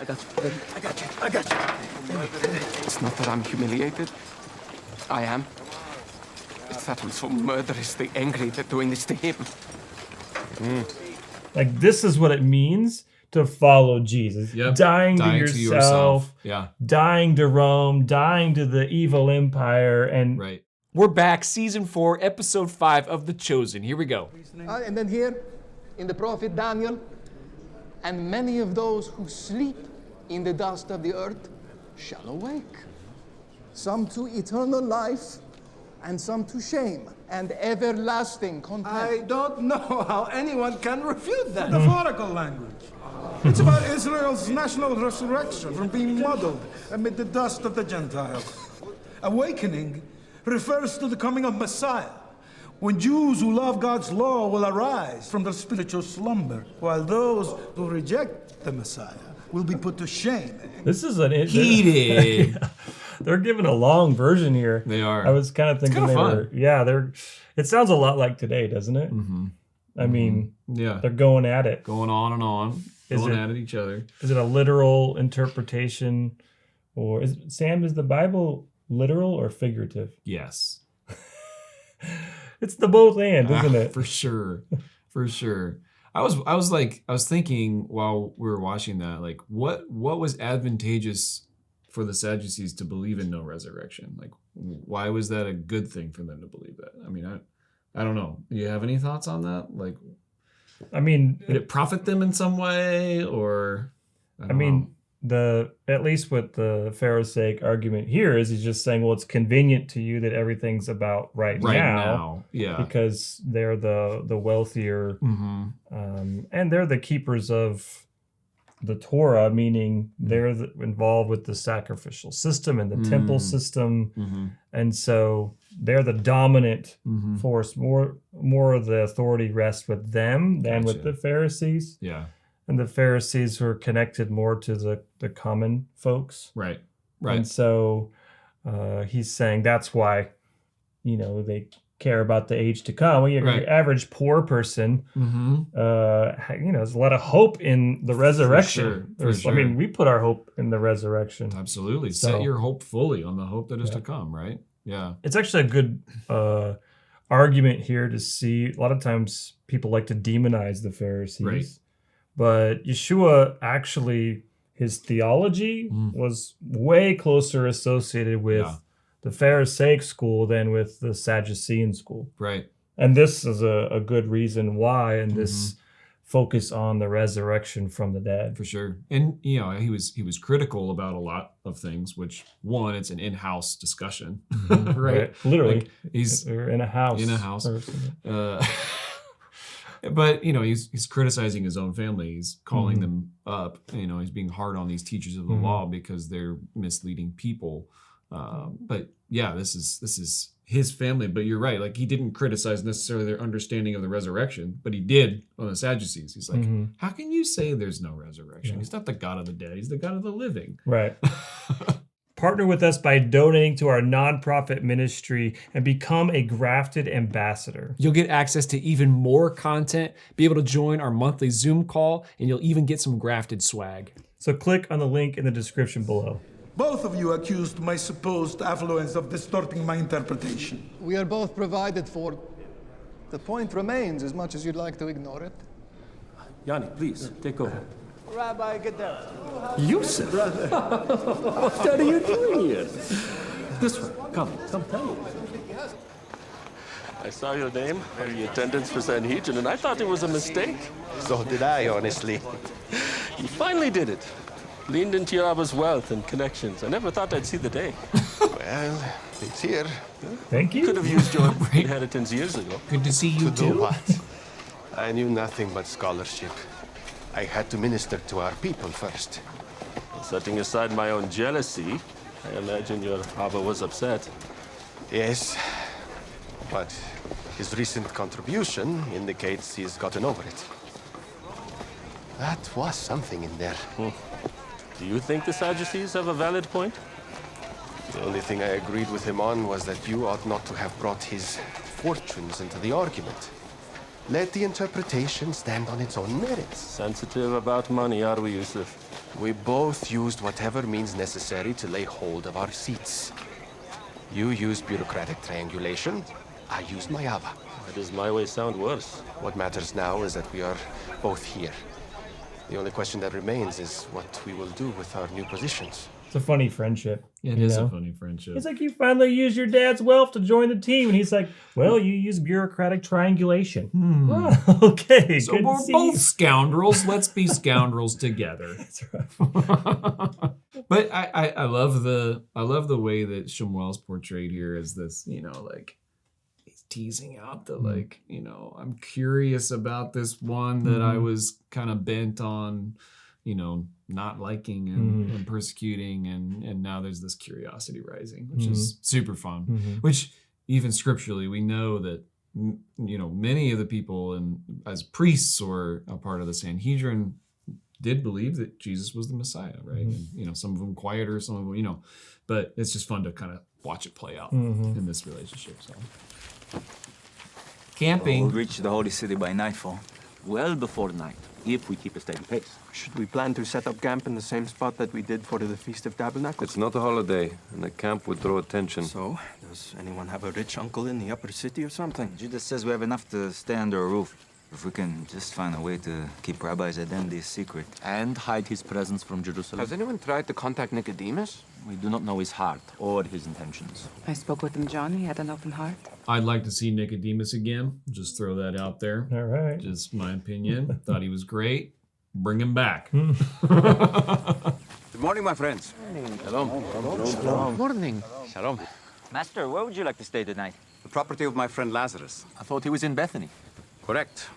I got you. It's not that I'm humiliated. I am. It's that I'm so murderously angry they're doing this to him. Like, this is what it means to follow Jesus. Yep. Dying to yourself. Yeah. Dying to Rome, dying to the evil empire, and Right. We're back, season 4, episode 5 of The Chosen. Here we go. And then here, in the prophet Daniel, and many of those who sleep in the dust of the earth shall awake. Some to eternal life, and some to shame and everlasting contempt. I don't know how anyone can refute that. Metaphorical language. It's about Israel's national resurrection from being muddled amid the dust of the Gentiles. Awakening refers to the coming of Messiah, when Jews who love God's law will arise from their spiritual slumber, while those who reject the Messiah will be put to shame. this is an Heated. They're giving a long version here. They are. I was kind of thinking kinda they fun. were. Yeah, they're. It sounds a lot like today, doesn't it? Mm-hmm. I mean, Yeah. they're going at it. Going on and on. Going at each other. Is it a literal interpretation, or is the Bible literal or figurative? Yes. It's the both and, isn't it? For sure. For sure. I was thinking while we were watching that, like, what was advantageous for the Sadducees to believe in no resurrection? Like, why was that a good thing for them to believe that? I mean, I don't know. Do you have any thoughts on that? Like, I mean, did it profit them in some way, or? I mean, at least with the Pharisaic argument here is he's just saying, well, it's convenient to you that everything's about right now. Yeah. Because they're the wealthier, and they're the keepers of the Torah, meaning they're involved with the sacrificial system and the temple system, and so they're the dominant force. More of the authority rests with them than with the Pharisees. Yeah. And the Pharisees were connected more to the common folks. Right. And so he's saying that's why, they care about the age to come. Well, your average poor person, there's a lot of hope in the resurrection. For sure. I mean, we put our hope in the resurrection. Absolutely. So, set your hope fully on the hope that is to come, right? Yeah. It's actually a good argument here to see. A lot of times people like to demonize the Pharisees. Right. But Yeshua actually, his theology was way closer associated with the Pharisaic school than with the Sadducean school. Right. And this is a good reason why, and this focus on the resurrection from the dead. For sure. And, he was critical about a lot of things, which, one, it's an in-house discussion, right? Literally. Like, he's in a house. In a house. But, he's criticizing his own family. He's calling them up. He's being hard on these teachers of the law because they're misleading people. But yeah, this is his family. But you're right. Like, he didn't criticize necessarily their understanding of the resurrection, but he did on the Sadducees. He's like, how can you say there's no resurrection? He's not the God of the dead. He's the God of the living. Right. Partner with us by donating to our nonprofit ministry and become a Grafted ambassador. You'll get access to even more content, be able to join our monthly Zoom call, and you'll even get some Grafted swag. So click on the link in the description below. Both of you accused my supposed affluence of distorting my interpretation. We are both provided for. The point remains, as much as you'd like to ignore it. Yanni, please, take over. Rabbi, get down. Yusuf? What are you doing here? This way. Come, tell me. I saw your name on the attendance for Sanhedrin, and I thought it was a mistake. So did I, honestly. You finally did it. Leaned into your Abba's wealth and connections. I never thought I'd see the day. Well, it's here. Thank you. Could have used your inheritance years ago. Good to see you To do what? I knew nothing but scholarship. I had to minister to our people first. Setting aside my own jealousy, I imagine your Abba was upset. Yes, but his recent contribution indicates he's gotten over it. That was something in there. Do you think the Sadducees have a valid point? The only thing I agreed with him on was that you ought not to have brought his fortunes into the argument. Let the interpretation stand on its own merits. Sensitive about money, are we, Yusuf? We both used whatever means necessary to lay hold of our seats. You used bureaucratic triangulation. I used Mayava. Why does my way sound worse? What matters now is that we are both here. The only question that remains is what we will do with our new positions. It's a funny friendship. It is a funny friendship. It's like you finally used your dad's wealth to join the team, and he's like, "Well, you use bureaucratic triangulation." Oh, okay, So good we're to see both you. scoundrels. Let's be scoundrels together. That's right. But I love the way that Shemuel's portrayed here as this, like he's teasing out the I'm curious about this one that I was kind of bent on, not liking and persecuting, and now there's this curiosity rising, which is super fun. Which even scripturally we know that many of the people as priests or a part of the Sanhedrin did believe that Jesus was the Messiah, right? And some of them quieter, some of them, but it's just fun to kind of watch it play out in this relationship. So camping. We'll reach the holy city by nightfall, well before night, if we keep a steady pace. Should we plan to set up camp in the same spot that we did for the Feast of Tabernacles? It's not a holiday, and the camp would draw attention. So, does anyone have a rich uncle in the upper city or something? Judas says we have enough to stay under a roof. If we can just find a way to keep Rabbi's identity secret and hide his presence from Jerusalem. Has anyone tried to contact Nicodemus? We do not know his heart or his intentions. I spoke with him, John. He had an open heart. I'd like to see Nicodemus again. Just throw that out there. All right. Just my opinion. Thought he was great. Bring him back. Good morning, my friends. Shalom. Morning. Shalom. Master, where would you like to stay tonight? The property of my friend Lazarus. I thought he was in Bethany. Correct.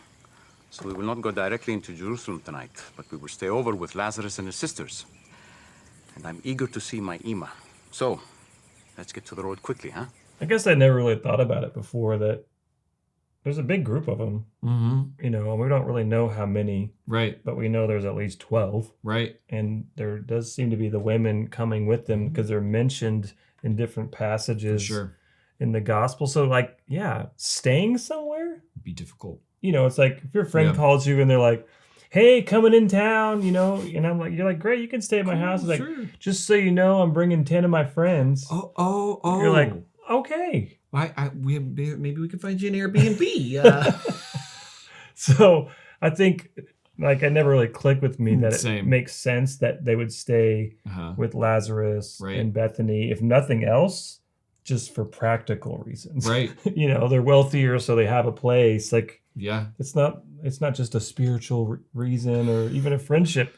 So we will not go directly into Jerusalem tonight, but we will stay over with Lazarus and his sisters. And I'm eager to see my Ima. So, let's get to the road quickly, huh? I guess I never really thought about it before that there's a big group of them. And we don't really know how many. Right. But we know there's at least 12. Right. And there does seem to be the women coming with them because they're mentioned in different passages in the gospel. So, staying somewhere would be difficult. It's like if your friend calls you and they're like, "Hey, coming in town," and I'm like, you're like, "Great, you can stay at my house." It's like, "Just so you know, I'm bringing 10 of my friends." Oh. You're like, "Okay." Maybe we could find you an Airbnb. So I think, I never really clicked with me that it makes sense that they would stay with Lazarus and Bethany, if nothing else, just for practical reasons. Right. They're wealthier, so they have a place. Yeah. It's not just a spiritual reason or even a friendship.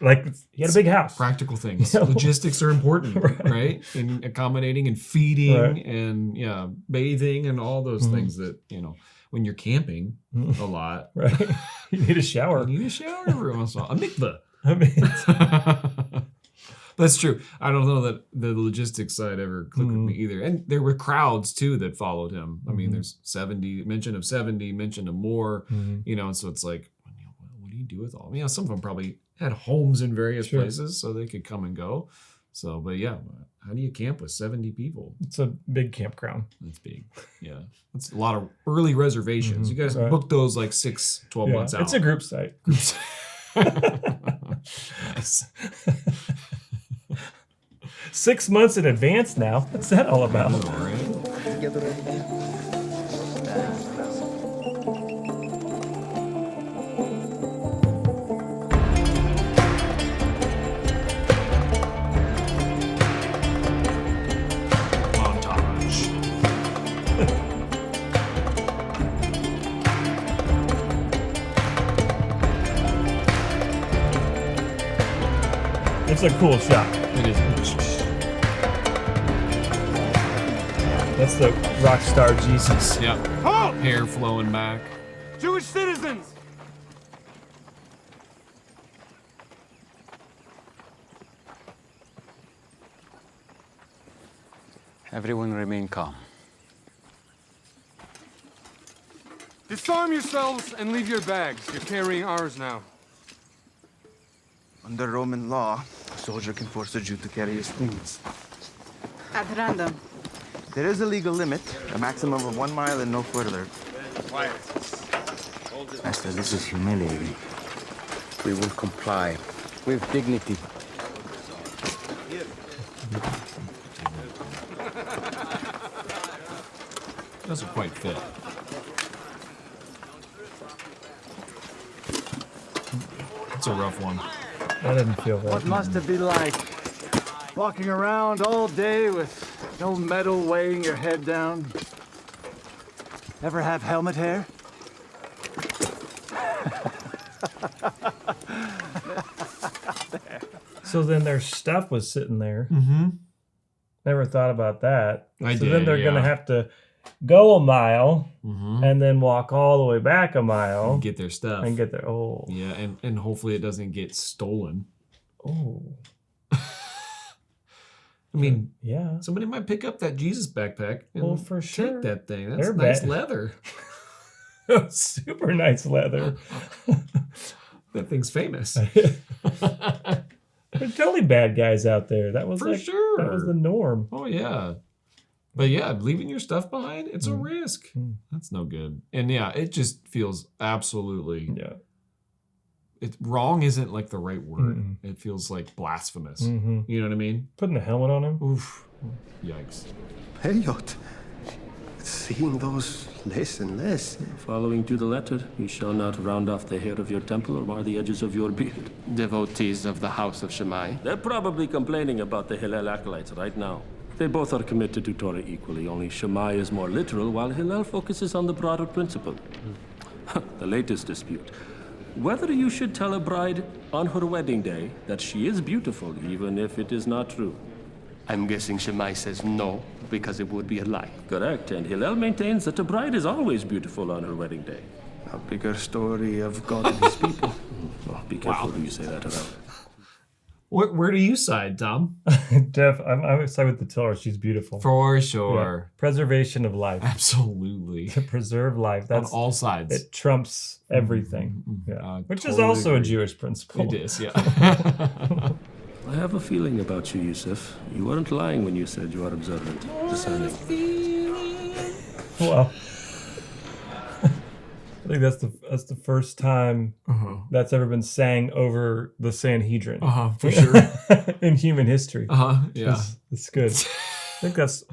He had a big house. Practical things. Logistics are important, right? And accommodating and feeding and bathing and all those things that, when you're camping a lot. Right. You need a shower. Every once in a while. A mikveh. That's true. I don't know that the logistics side ever clicked with me either. And there were crowds too that followed him. I mean, there's 70, mention of 70, mention of more, and so it's like, what do you do with all? Some of them probably had homes in various places so they could come and go. So, but yeah, how do you camp with 70 people? It's a big campground. It's big. Yeah. It's a lot of early reservations. You guys book those 12 months out. It's a group site. Nice. 6 months in advance now. What's that all about? It's a cool shot. It is. That's the rock star Jesus. Yeah. Halt! Hair flowing back. Jewish citizens! Everyone remain calm. Disarm yourselves and leave your bags. You're carrying ours now. Under Roman law, a soldier can force a Jew to carry his things. At random. There is a legal limit, a maximum of 1 mile and no further. Quiet. Hold Master, this is humiliating. We will comply with dignity. Doesn't quite fit. It's a rough one. I didn't feel that. What must it be like? Walking around all day with no medal weighing your head down? Ever have helmet hair? So then their stuff was sitting there. Mm-hmm. Never thought about that. I so did, then they're gonna yeah. have to go a mile Mm-hmm. and then walk all the way back a mile And get their stuff. and get their Yeah, and hopefully it doesn't get stolen. oh I mean, yeah. somebody might pick up that Jesus backpack and Well, for sure. take that thing. That's They're nice bad. leather. Super nice leather. That thing's famous. There's totally bad guys out there. That was For like, sure. That was the norm. Oh yeah. But yeah, leaving your stuff behind, it's a risk. That's no good. And yeah, it just feels absolutely wrong isn't like the right word. It feels like blasphemous. Mhm. You know what I mean? Putting a helmet on him. Oof. Yikes. Period. Seeing those less and less. Following to the letter, you shall not round off the hair of your temple or mar the edges of your beard. Devotees of the house of Shammai. They're probably complaining about the Hillel acolytes right now. They both are committed to Torah equally, only Shammai is more literal, while Hillel focuses on the broader principle. The latest dispute. Whether you should tell a bride on her wedding day that she is beautiful, even if it is not true. I'm guessing Shammai says no, because it would be a lie. Correct, and Hillel maintains that a bride is always beautiful on her wedding day. A bigger story of God and his people. Well, be careful who you say that around. Where do you side, Tom? Jeff, I'm excited with the tiller. She's beautiful. For sure. Yeah. Preservation of life. Absolutely. To preserve life. That's on all sides. It trumps everything. Yeah. Which is totally also agree. a Jewish principle. It is, yeah. I have a feeling about you, Yusuf. You weren't lying when you said you are observant, discerning. Well, I think that's the first time that's ever been sang over the Sanhedrin. For sure. In human history. Yeah. It's good. I think that's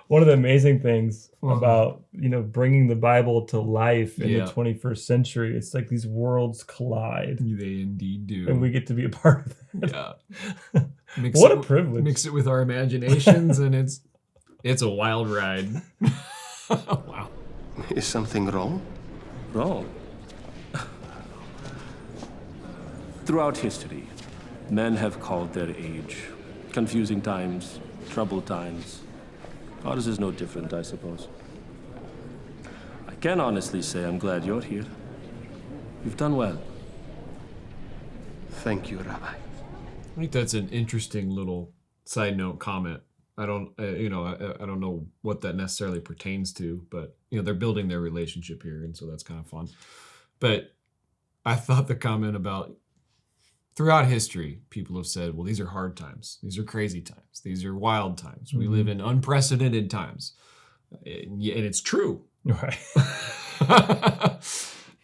one of the amazing things about, bringing the Bible to life in the 21st century. It's like these worlds collide. They indeed do. And we get to be a part of that. Yeah. What a privilege. Mix it with our imaginations and it's a wild ride. Wow. Is something wrong? Wrong. Throughout history, men have called their age confusing times, troubled times. Ours is no different, I suppose. I can honestly say I'm glad you're here. You've done well. Thank you, Rabbi. I think that's an interesting little side note comment. I don't, I don't know what that necessarily pertains to, but they're building their relationship here, and so that's kind of fun. But I thought the comment about throughout history, people have said, "Well, these are hard times. These are crazy times. These are wild times. We live in unprecedented times," and it's true, right?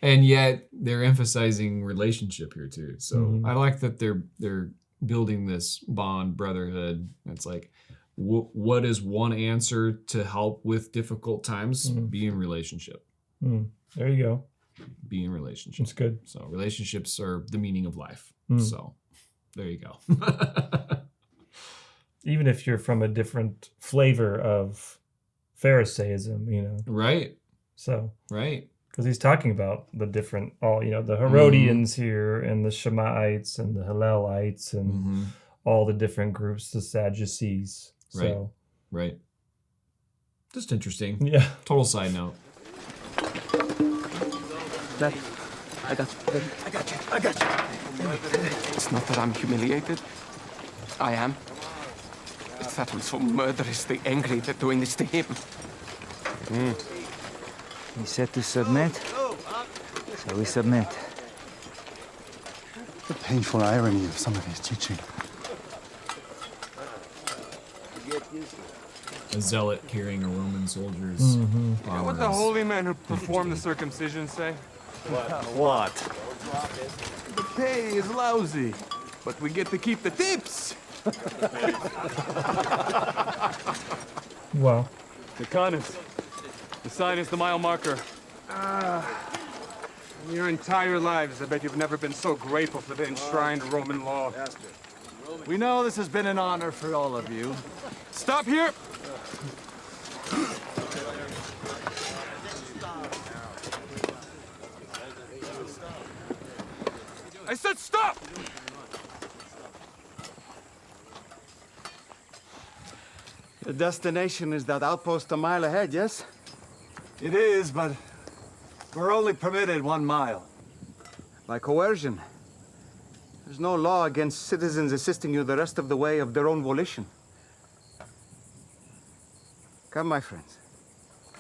And yet they're emphasizing relationship here too. So I like that they're building this bond, brotherhood. It's like, what is one answer to help with difficult times? Be in relationship. There you go. Be in relationship. That's good. So relationships are the meaning of life. So there you go. Even if you're from a different flavor of Pharisaism, Right. So. Right. Because he's talking about the different, the Herodians here and the Shammaites and the Hillelites and all the different groups, the Sadducees. Right. So. Right. Just interesting. Yeah. Total side note. I got you. It's not that I'm humiliated. I am. It's that I'm so murderously angry that doing this to him. He said to submit, so we submit. The painful irony of some of his teaching. A zealot carrying a Roman soldier's armor. What the holy men who perform the circumcision say? What? The pay is lousy, but we get to keep the tips. Well, The Canis. The sign is the mile marker. In your entire lives, I bet you've never been so grateful for the enshrined Roman law. We know this has been an honor for all of you. Stop here! I said stop! The destination is that outpost a mile ahead, yes? It is, but we're only permitted 1 mile. By coercion. There's no law against citizens assisting you the rest of the way of their own volition. Come, my friends.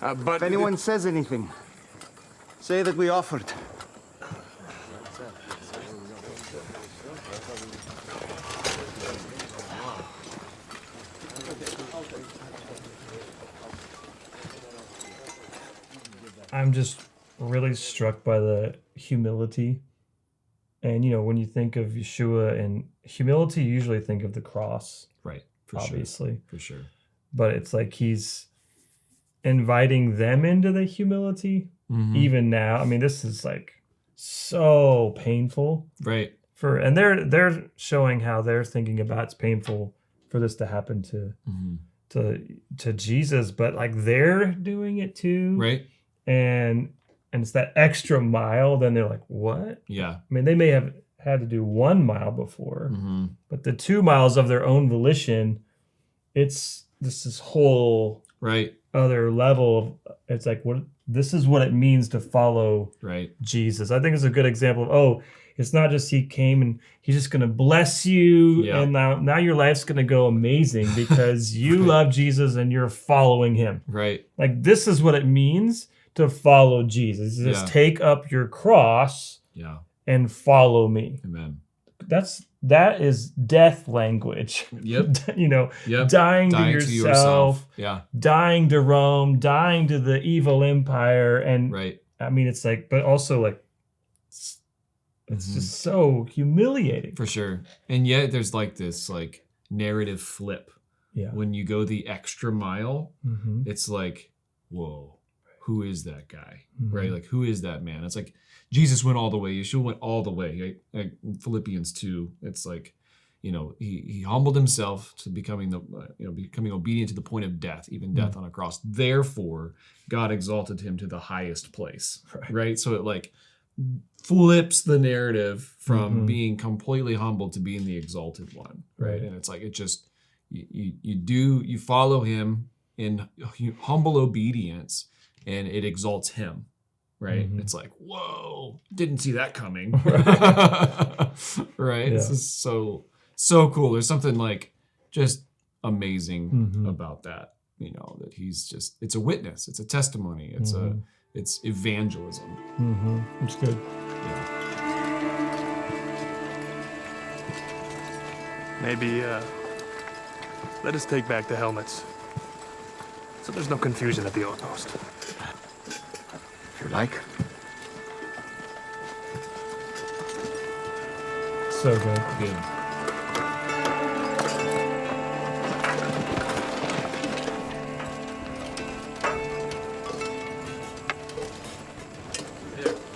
But if anyone says anything, say that we offered. I'm just really struck by the humility. And, you know, when you think of Yeshua and humility, you usually think of the cross. Right. For obviously. Sure. For sure. But it's like he's inviting them into the humility. Even now. I mean, this is like so painful. Right. And they're showing how they're thinking about it's painful for this to happen to Jesus, but like they're doing it too. Right. And it's that extra mile, then they're like, what? Yeah. I mean, they may have had to do 1 mile before, but the 2 miles of their own volition, it's this whole other level of, it's like, this is what it means to follow Jesus. I think it's a good example of, it's not just he came and he's just going to bless you and now your life's going to go amazing because you love Jesus and you're following him. Right. Like, this is what it means to follow Jesus. Just take up your cross and follow me. Amen. That is death language. Yep. You know, dying to yourself. Yeah. Dying to Rome, dying to the evil empire. And I mean, it's like, but also like, it's just so humiliating. For sure. And yet there's like this like narrative flip. Yeah. When you go the extra mile, it's like, whoa, who is that guy? Right? Like, who is that man? It's like Jesus went all the way. Yeshua went all the way. Right? Like Philippians 2, it's like, you know, he humbled himself to becoming becoming obedient to the point of death, even death on a cross. Therefore, God exalted him to the highest place. Right? So it like flips the narrative from being completely humble to being the exalted one. Right? And it's like, it just, you follow him in humble obedience and it exalts him. Right? It's like, whoa, didn't see that coming. Right? This is so cool. There's something like just amazing about that. You know, that he's just, it's a witness, it's a testimony, it's evangelism. It's good. Maybe, let us take back the helmets. So there's no confusion at the outpost. If you like. So good. Good.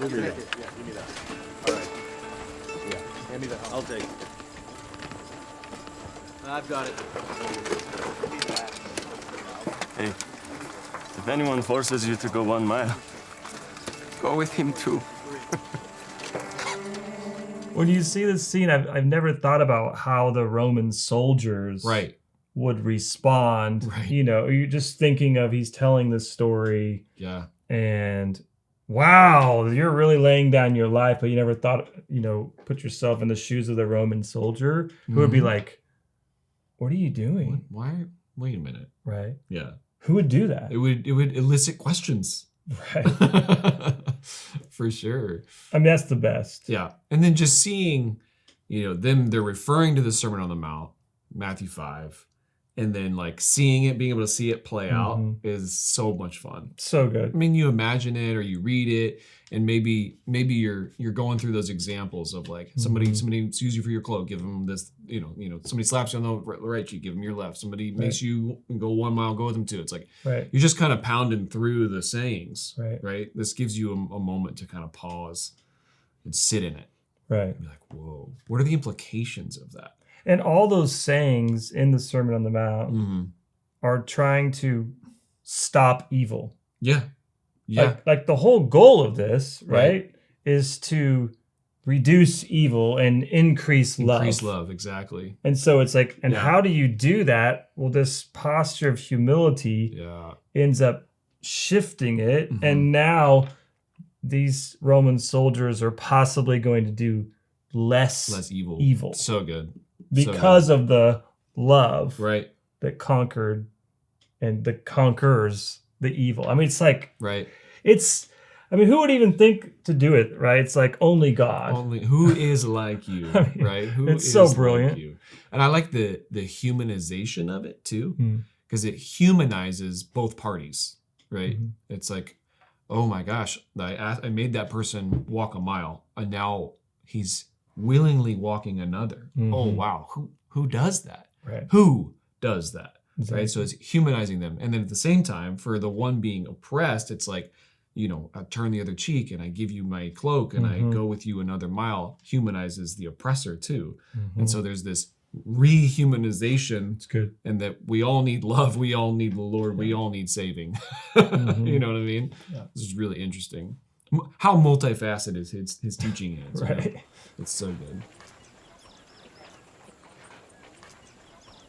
Give me that. Give me that. All right. Yeah. Hand me the helmet. I'll take it. I've got it. Hey, if anyone forces you to go 1 mile, go with him too. When you see this scene, I've never thought about how the Roman soldiers would respond. You know, you're just thinking of he's telling this story. Yeah. And wow, you're really laying down your life, but you never thought, you know, put yourself in the shoes of the Roman soldier who would be like, what are you doing? Why? Wait a minute. Right. Yeah. Who would do that? It would elicit questions. Right. For sure. I mean, that's the best. Yeah. And then just seeing, you know, they're referring to the Sermon on the Mount, Matthew 5, and then like seeing it, being able to see it play out is so much fun. So good. I mean, you imagine it or you read it, and maybe you're going through those examples of like somebody sues you for your cloak, give them this, somebody slaps you on the right cheek, give them your left. Somebody makes you go 1 mile, go with them too. It's like you're just kind of pounding through the sayings, right? This gives you a moment to kind of pause and sit in it. Right. And be like, whoa, what are the implications of that? And all those sayings in the Sermon on the Mount are trying to stop evil. Yeah. Yeah. Like the whole goal of this, right, is to reduce evil and increase love. Increase love, exactly. And so it's like, and how do you do that? Well, this posture of humility ends up shifting it. And now these Roman soldiers are possibly going to do less evil. So good. Because of the love that conquered and that conquers the evil. I mean, it's like, who would even think to do it, right? It's like only God. Who is like you, right? Who it's is so brilliant. Like you? And I like the humanization of it too, because it humanizes both parties, right? It's like, oh my gosh, I made that person walk a mile, and now he's willingly walking another. Oh wow, who does that? Right. Who does that? Exactly. Right. So it's humanizing them, and then at the same time, for the one being oppressed, it's like, I turn the other cheek and I give you my cloak and I go with you another mile. Humanizes the oppressor too, and so there's this rehumanization. It's good, and that we all need love. We all need the Lord. We all need saving. You know what I mean? Yeah. This is really interesting. How multifaceted his teaching is. Right. It's so good.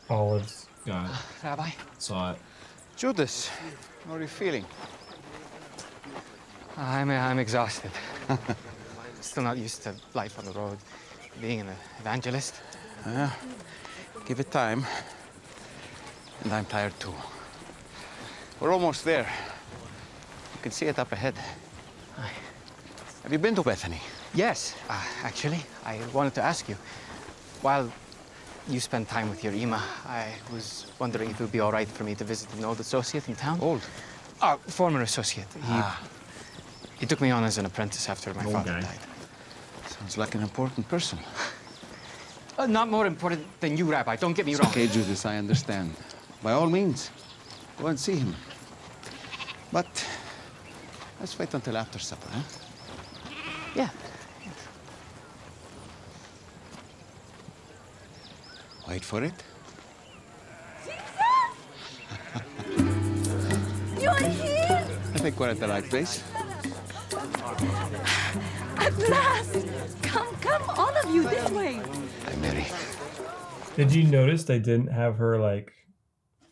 Olives. Got it. Rabbi. Saw it. Judas, how are you feeling? I'm exhausted. Still not used to life on the road, being an evangelist. Give it time. And I'm tired too. We're almost there. You can see it up ahead. Have you been to Bethany? Yes, actually, I wanted to ask you. While you spend time with your Ima, I was wondering if it would be all right for me to visit an old associate in town. Old? Former associate. He took me on as an apprentice after my father died. Sounds like an important person. Not more important than you, Rabbi. Don't get me wrong. Okay, Judas, I understand. By all means, go and see him. But let's wait until after supper, huh? Yeah. Wait for it. You're here! I think we're at the right place. At last! Come, all of you, this way. Hi, Mary. Did you notice they didn't have her like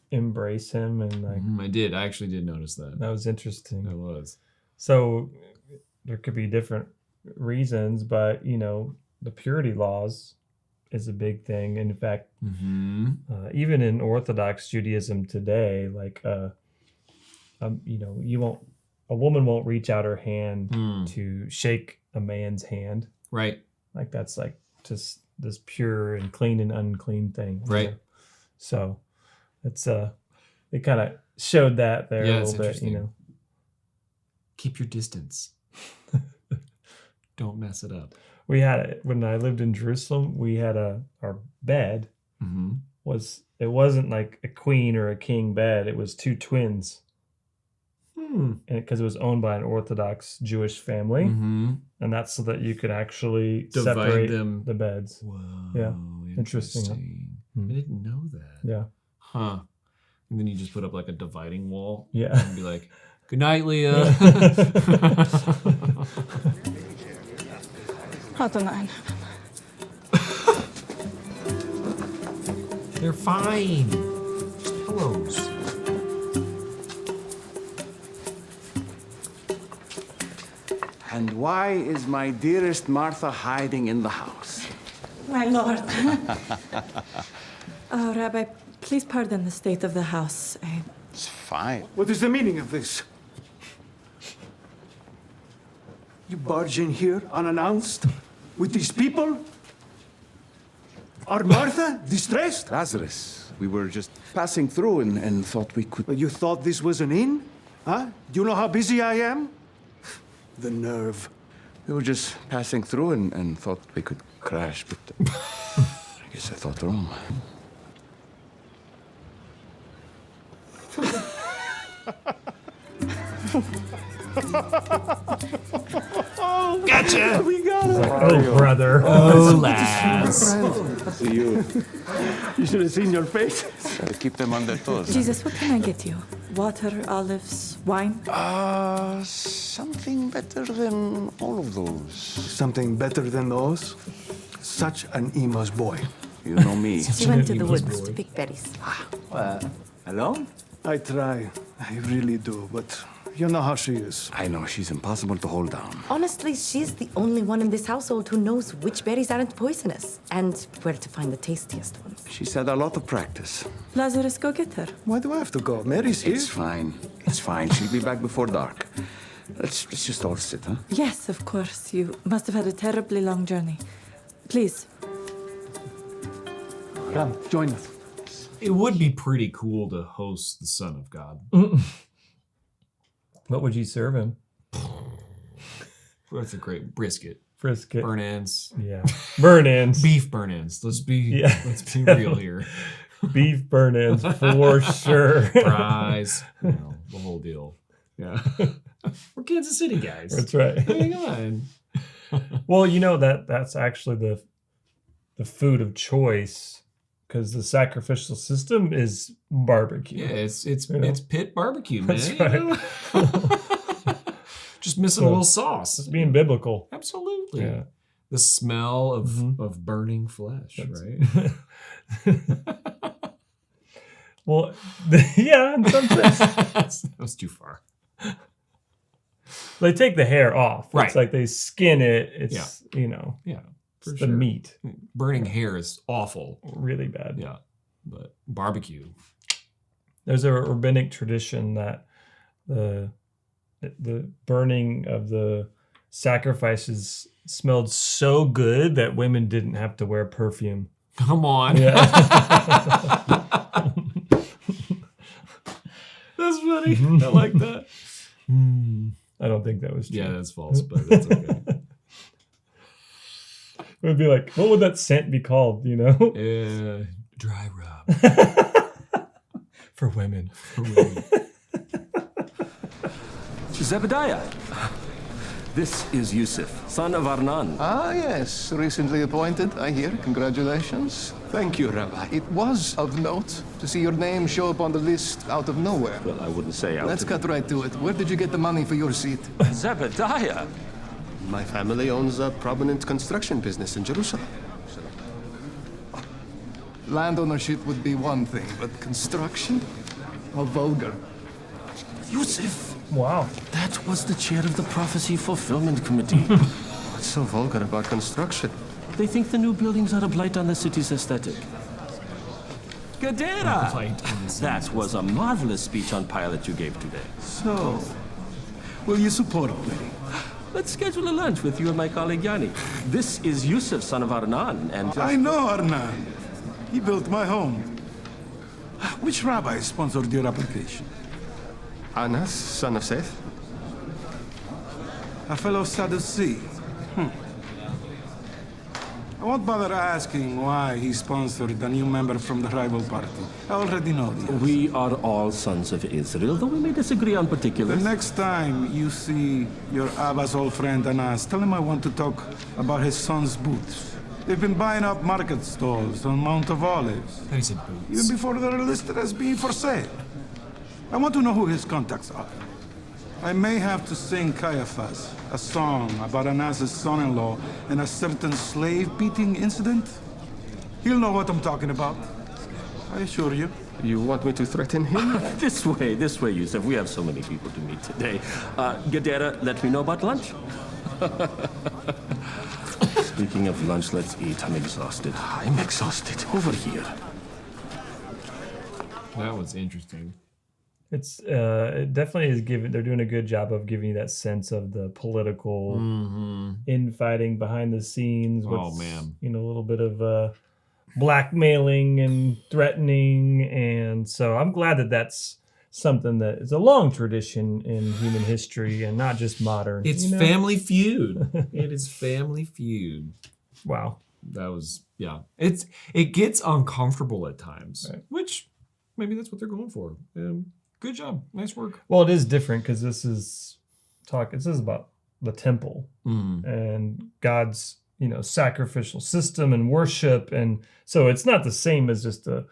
embrace him and like? I did. I actually did notice that. That was interesting. It was. So there could be different reasons, but the purity laws is a big thing. In fact, even in Orthodox Judaism today, like a woman won't reach out her hand to shake a man's hand. Right. Like that's like just this pure and clean and unclean thing. Right. So it's it kind of showed that there a little bit, Keep your distance. Don't mess it up. We had when I lived in Jerusalem, we had our bed it wasn't like a queen or a king bed. It was two twins. And because it was owned by an Orthodox Jewish family, and that's so that you could actually divide separate them. The beds. Whoa, yeah, interesting. I didn't know that. Yeah, huh? And then you just put up like a dividing wall. Yeah, and be like, "Good night, Leah." Adonai. They're fine. Just pillows. And why is my dearest Martha hiding in the house? My lord. Rabbi, please pardon the state of the house. It's fine. What is the meaning of this? You barge in here unannounced with these people? Are Martha distressed? Lazarus, we were just passing through and thought we could... But you thought this was an inn? Huh? Do you know how busy I am? The nerve. We were just passing through and thought we could crash, but I guess I thought wrong. Gotcha! We got it! Oh, brother. Oh, lass. You should have seen your face. Gotta keep them on their toes. Jesus, what can I get you? Water, olives, wine? Something better than all of those. Something better than those? Such an Emos boy. You know me. She went to the woods to pick berries. Alone? I try. I really do, but you know how she is. I know, she's impossible to hold down. Honestly, she's the only one in this household who knows which berries aren't poisonous and where to find the tastiest ones. She's had a lot of practice. Lazarus, go get her. Why do I have to go? Mary's here. It's fine. It's fine. She'll be back before dark. Let's just all sit, huh? Yes, of course. You must have had a terribly long journey. Please. Come, join us. It would be pretty cool to host the Son of God. What would you serve him? That's a great brisket. Brisket. Burn ends. Yeah. Burn ends. Beef burn ends. Let's be real here. Beef burn ends for sure. Fries. You know, the whole deal. Yeah. We're Kansas City guys. That's right. Hang on. Well, you know that's actually the food of choice. Because the sacrificial system is barbecue. Yeah, it's pit barbecue, man. That's right. Just missing a little sauce. It's being biblical. Absolutely. Yeah. The smell of burning flesh, right? Well, yeah, in some sense. That was too far. They take the hair off. Right. It's like they skin it. It's, you know. Yeah. It's the meat. Burning hair is awful. Really bad. Yeah. But barbecue. There's a rabbinic tradition that the burning of the sacrifices smelled so good that women didn't have to wear perfume. Come on. Yeah. That's funny. I like that. I don't think that was true. Yeah, that's false, but that's okay. It would be like, what would that scent be called, you know? Dry rub. For women. Zebediah. This is Yusuf, son of Arnan. Ah, yes. Recently appointed, I hear. Congratulations. Thank you, Rabbi. It was of note to see your name show up on the list out of nowhere. Well, I wouldn't say out Let's of... cut right to it. Where did you get the money for your seat? Zebediah? My family owns a prominent construction business in Jerusalem. Land ownership would be one thing, but construction? How vulgar. Yusuf. Wow. That was the chair of the Prophecy Fulfillment Committee. What's so vulgar about construction? They think the new buildings are a blight on the city's aesthetic. Gadara! That was a marvelous speech on Pilate you gave today. So, will you support me? Let's schedule a lunch with you and my colleague Yanni. This is Yusuf, son of Arnan, and... I know Arnan. He built my home. Which rabbi sponsored your application? Anas, son of Seth. A fellow Sadducee. I won't bother asking why he sponsored a new member from the rival party. I already know the answer. We are all sons of Israel, though we may disagree on particulars. The next time you see your Abba's old friend Anas, tell him I want to talk about his son's boots. They've been buying up market stalls on Mount of Olives. He said boots. Even before they're listed as being for sale. I want to know who his contacts are. I may have to sing Caiaphas, a song about Anas's son-in-law and a certain slave-beating incident. He'll know what I'm talking about. I assure you. You want me to threaten him? This way, Yusuf. We have so many people to meet today. Gadara, let me know about lunch. Speaking of lunch, let's eat. I'm exhausted. I'm exhausted. Over here. That was interesting. It's it definitely is giving. They're doing a good job of giving you that sense of the political infighting behind the scenes. With, Oh man, you know, a little bit of blackmailing and threatening. And so I'm glad that that's something that is a long tradition in human history and not just modern. It's Family Feud. It is Family Feud. Wow. That was, yeah. It gets uncomfortable at times, which maybe that's what they're going for. Good job. Nice work. Well, it is different because this is about the temple and God's, sacrificial system and worship. And so it's not the same as just a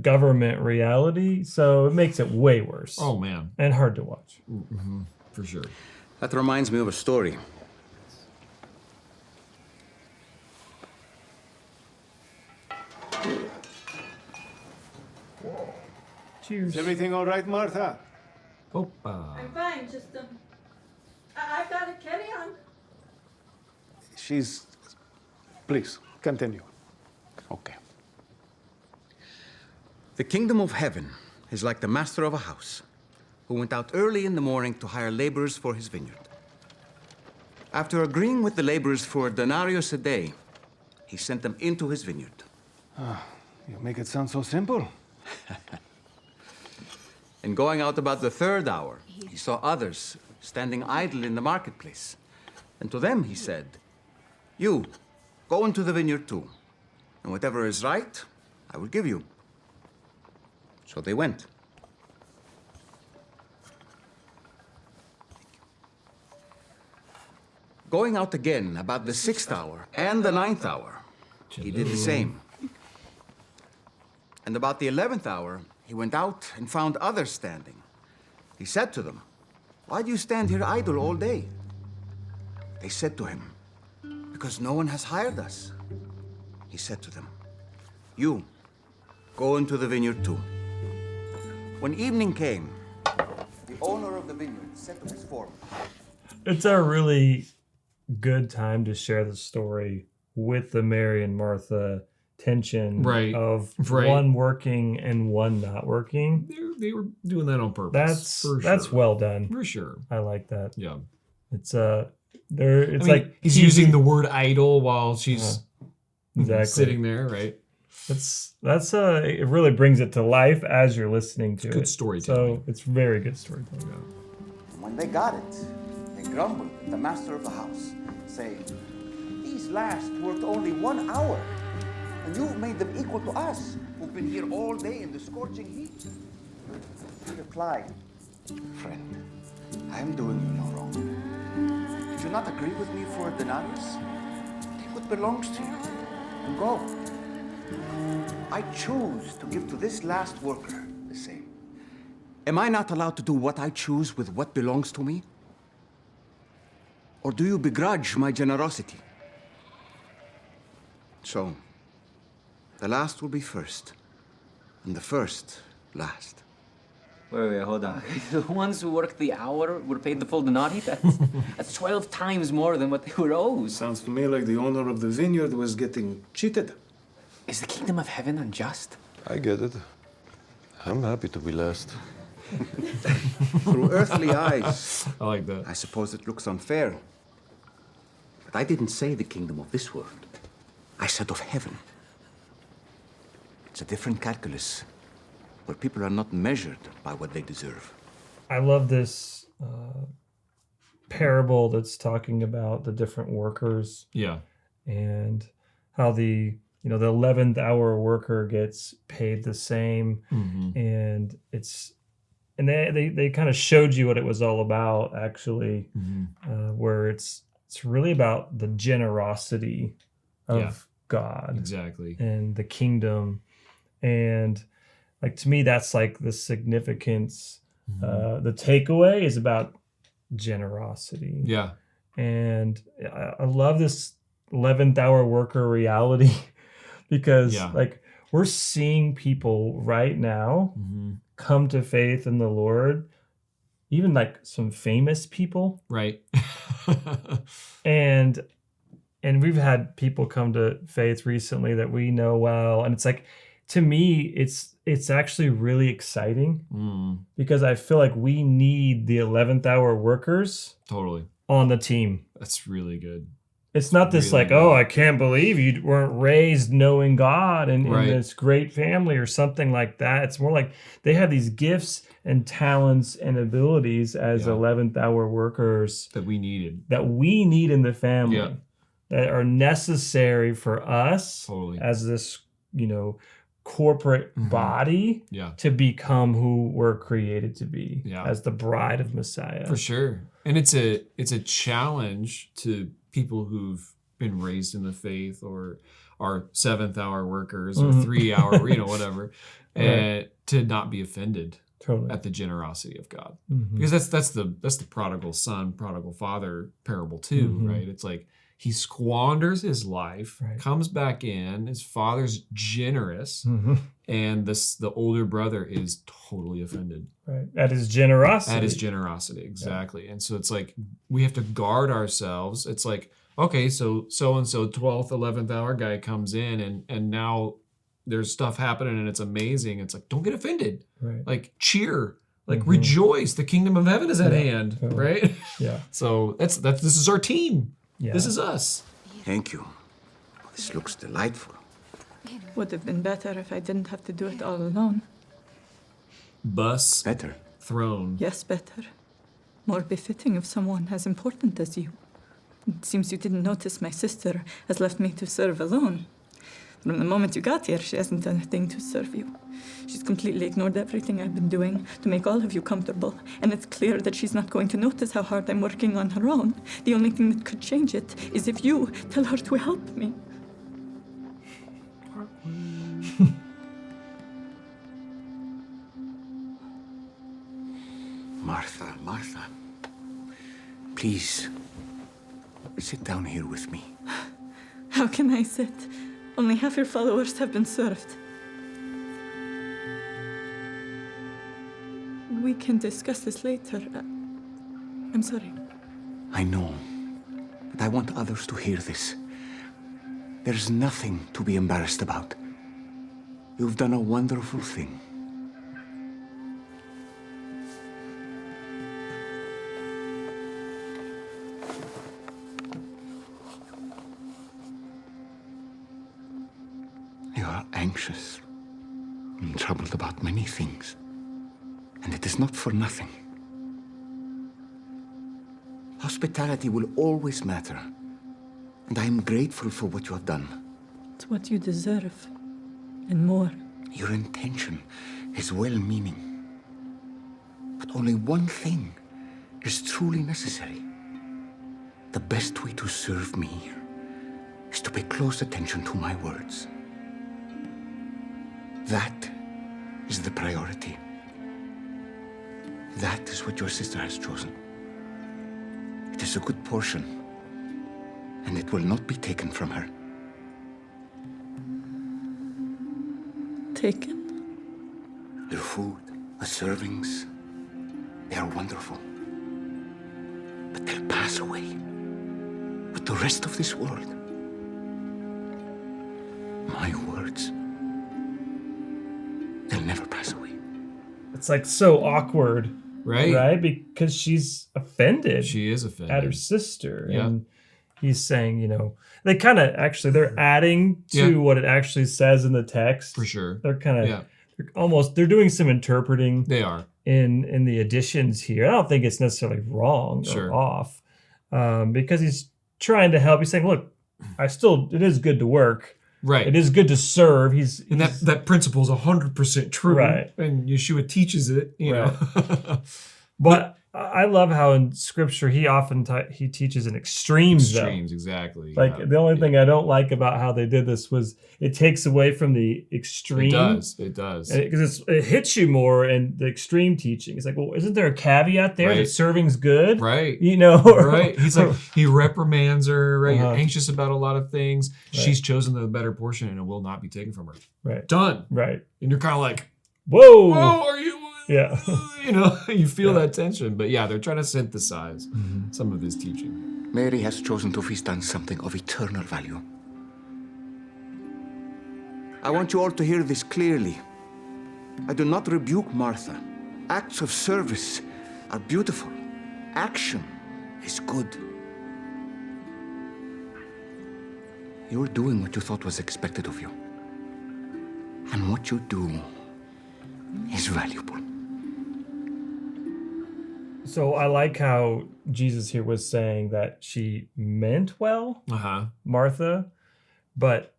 government reality. So it makes it way worse. Oh, man. And hard to watch. Mm-hmm. For sure. That reminds me of a story. Cheers. Is everything all right, Martha? Opa. I'm fine, just I've got to carry on. Please, continue. Okay. The kingdom of heaven is like the master of a house who went out early in the morning to hire laborers for his vineyard. After agreeing with the laborers for a denarius a day, he sent them into his vineyard. You make it sound so simple. And going out about the third hour, he saw others standing idle in the marketplace. And to them he said, "You, go into the vineyard too, and whatever is right, I will give you." So they went. Going out again about the 6th hour and the 9th hour, he did the same. And about the 11th hour, he went out and found others standing. He said to them, "Why do you stand here idle all day?" They said to him, "Because no one has hired us." He said to them, "You, go into the vineyard too." When evening came, the owner of the vineyard said to his foreman, It's a really good time to share the story with the Mary and Martha tension of one working and one not working. They were doing that on purpose. That's well done. For sure. I like that. Yeah. It's it's like he's using the word idle while she's exactly sitting there, right? That's it really brings it to life as you're listening to it. Good storytelling. So it's very good storytelling. And when they got it, they grumbled at the master of the house, saying, "These last worked only 1 hour, and you've made them equal to us, who've been here all day in the scorching heat." He replied, "Friend, I am doing you no wrong. Did you not agree with me for a denarius? Take what belongs to you and go. I choose to give to this last worker the same. Am I not allowed to do what I choose with what belongs to me? Or do you begrudge my generosity?" So, the last will be first, and the first last. Wait, hold on. The ones who worked the hour were paid the full denarii? That's 12 times more than what they were owed. Sounds to me like the owner of the vineyard was getting cheated. Is the kingdom of heaven unjust? I get it. I'm happy to be last. Through earthly eyes, I like that. I suppose it looks unfair. But I didn't say the kingdom of this world. I said of heaven. It's a different calculus, where people are not measured by what they deserve. I love this parable that's talking about the different workers. Yeah. And how the 11th hour worker gets paid the same. Mm-hmm. And they kind of showed you what it was all about, actually, where it's really about the generosity of God. Exactly. And the kingdom. And like, to me, that's like the significance. The takeaway is about generosity. Yeah. And I love this 11th hour worker reality because like we're seeing people right now come to faith in the Lord, even like some famous people. Right. and we've had people come to faith recently that we know well. And it's like, to me, it's actually really exciting because I feel like we need the 11th hour workers totally on the team. That's really good. It's not this like, oh, I can't believe you weren't raised knowing God and in this great family or something like that. It's more like they have these gifts and talents and abilities as 11th hour workers that we need in the family that are necessary for us as this, corporate body to become who we're created to be as the bride of Messiah. For sure. And it's a challenge to people who've been raised in the faith or are 7th hour workers or 3 hour, whatever, and to not be offended at the generosity of God. Because that's the prodigal son, prodigal father parable too, right? It's like he squanders his life, comes back in, his father's generous, and the older brother is totally offended. Right. At his generosity. At his generosity, exactly. And so it's like we have to guard ourselves. It's like, okay, so and so 12th, 11th hour guy comes in and now there's stuff happening and it's amazing. It's like, don't get offended. Right. Like cheer. Like rejoice. The kingdom of heaven is at hand. Right? Yeah. So this is our team. Yeah. This is us. Thank you. This looks delightful. Would have been better if I didn't have to do it all alone. Bus. Better. Throne. Yes, better. More befitting of someone as important as you. It seems you didn't notice my sister has left me to serve alone. From the moment you got here, she hasn't done a thing to serve you. She's completely ignored everything I've been doing to make all of you comfortable, and it's clear that she's not going to notice how hard I'm working on her own. The only thing that could change it is if you tell her to help me. Martha, please, sit down here with me. How can I sit? Only half your followers have been served. We can discuss this later. I'm sorry. I know, but I want others to hear this. There's nothing to be embarrassed about. You've done a wonderful thing. You are anxious and troubled about many things, and it is not for nothing. Hospitality will always matter, and I am grateful for what you have done. It's what you deserve, and more. Your intention is well-meaning, but only one thing is truly necessary. The best way to serve me is to pay close attention to my words. That is the priority. That is what your sister has chosen. It is a good portion, and it will not be taken from her. Taken? Your food, the servings, they are wonderful. But they'll pass away with the rest of this world. My words, they'll never pass away. It's like so awkward, right? Right? Because she's offended. She is offended at her sister. Yeah. And he's saying, they kind of actually, they're adding to what it actually says in the text. For sure. They're kind of, they're doing some interpreting. They are. In the additions here. I don't think it's necessarily wrong or off because he's trying to help. He's saying, look, it is good to work. Right. It is good to serve. And that principle is 100% true. Right. And Yeshua teaches it, you know. But I love how in Scripture he often he teaches in extremes. Extremes, exactly. Like the only thing I don't like about how they did this was it takes away from the extreme. It does. Because it hits you more in the extreme teaching. It's like, well, isn't there a caveat there that serving's good? Right. Right. He's like, he reprimands her, right? You're anxious about a lot of things. Right. She's chosen the better portion and it will not be taken from her. Right. Done. Right. And you're kind of like, whoa, are you? Yeah. You feel that tension. But they're trying to synthesize some of his teaching. Mary has chosen to feast on something of eternal value. I want you all to hear this clearly. I do not rebuke Martha. Acts of service are beautiful. Action is good. You're doing what you thought was expected of you. And what you do is valuable. So I like how Jesus here was saying that she meant well, Martha, but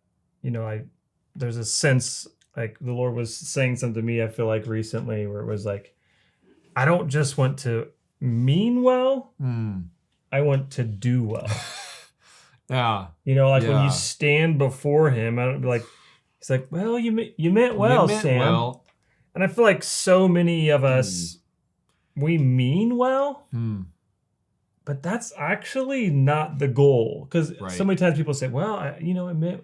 there's a sense like the Lord was saying something to me, I feel like recently, where it was like, I don't just want to mean well, I want to do well. Yeah. When you stand before him, I don't be like, he's like, well, you meant well, Sam. Well. And I feel like so many of us, we mean well, but that's actually not the goal. Because so many times people say, well, I meant,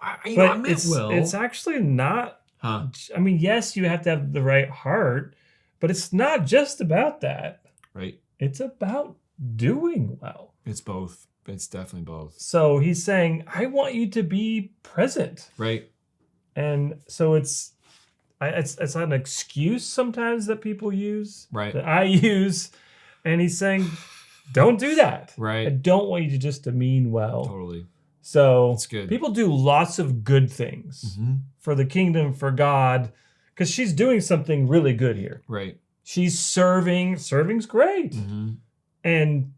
I meant well. It's actually not. I mean, yes, you have to have the right heart, but it's not just about that. Right. It's about doing well. It's both. It's definitely both. So he's saying, I want you to be present. Right. And so it's not an excuse sometimes that people use. Right. That I use. And he's saying, don't do that. Right. I don't want you to mean well. Totally. So That's good. People do lots of good things for the kingdom, for God, because she's doing something really good here. Right. She's serving. Serving's great. And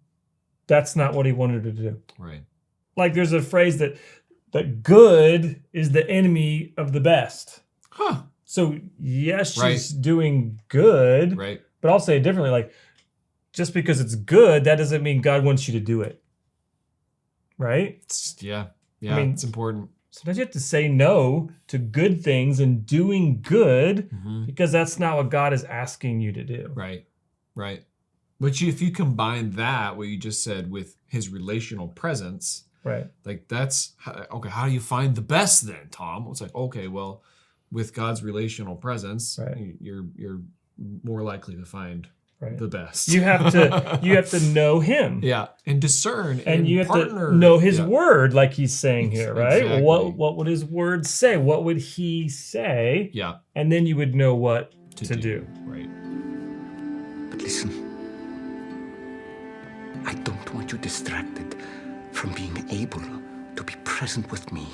that's not what he wanted her to do. Right. Like there's a phrase that good is the enemy of the best. Huh. So yes, she's doing good. Right. But I'll say it differently. Like just because it's good, that doesn't mean God wants you to do it. Right? Yeah. I mean, it's important. Sometimes you have to say no to good things and doing good because that's not what God is asking you to do. Right. Right. But if you combine that, what you just said, with his relational presence, right? Like that's okay. How do you find the best then, Tom? It's like, okay, well, with God's relational presence, you're more likely to find the best. You have to know him. Yeah, and discern, and you have partner. to know his word, like he's saying here, right? Exactly. What would his word say? What would he say? Yeah, and then you would know what to do. Right. But listen. I don't want you distracted from being able to be present with me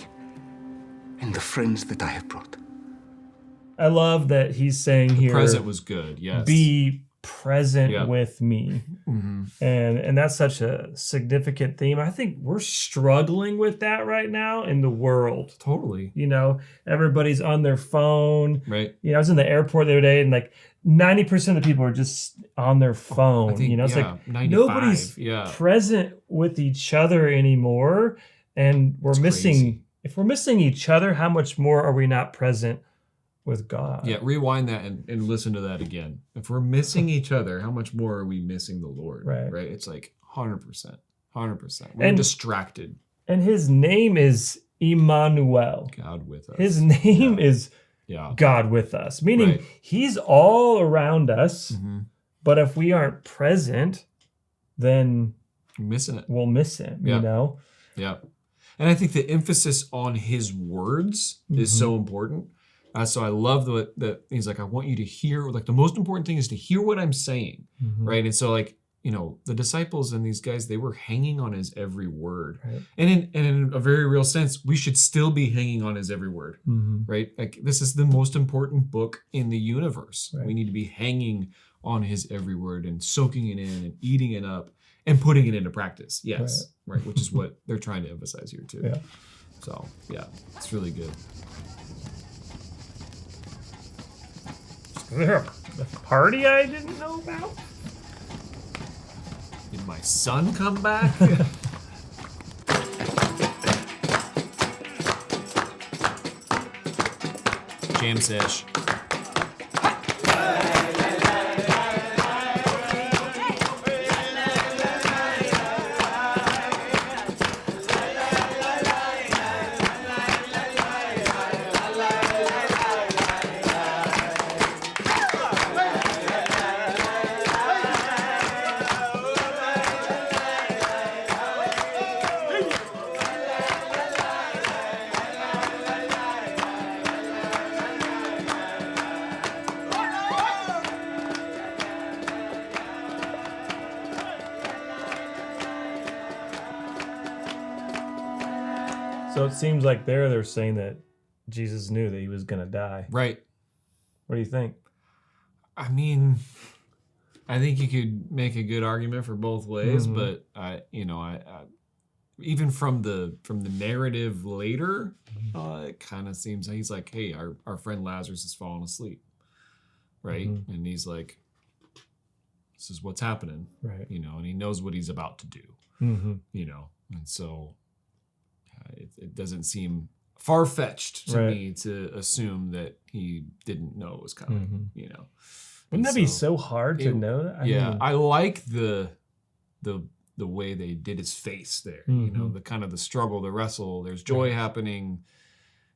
and the friends that I have brought. I love that he's saying here. Present was good, yes. Be present with me. Mm-hmm. And that's such a significant theme. I think we're struggling with that right now in the world. Totally. Everybody's on their phone. Right. I was in the airport the other day and like 90% of people are just on their phone. I think, it's like 95, nobody's present with each other anymore. And we're missing, if we're missing each other, how much more are we not present with God? Yeah, rewind that and listen to that again. If we're missing each other, how much more are we missing the Lord? Right? It's like 100%. 100%. We're distracted. And his name is Emmanuel. God with us. His name is God with us, meaning he's all around us. But if we aren't present, then we're missing it. We'll miss him, Yeah. And I think the emphasis on his words is so important. So I love that he's like, I want you to hear, like the most important thing is to hear what I'm saying, right? And so like, the disciples and these guys, they were hanging on his every word. Right. And in a very real sense, we should still be hanging on his every word, right? Like this is the most important book in the universe. Right. We need to be hanging on his every word and soaking it in and eating it up and putting it into practice. Yes, right? Which is what they're trying to emphasize here too. Yeah. So yeah, it's really good. Is there a party I didn't know about? Did my son come back? Jam sesh. So it seems like they're saying that Jesus knew that he was going to die. Right. What do you think? I mean, I think you could make a good argument for both ways, but I even from the narrative later, it kind of seems like he's like, hey, our friend Lazarus has fallen asleep, right? And he's like, this is what's happening, right? And he knows what he's about to do, and so it doesn't seem far-fetched to me to assume that he didn't know it was coming, Wouldn't that be so hard to know that? I mean, I like the way they did his face there. The kind of the struggle, the wrestle. There's joy happening.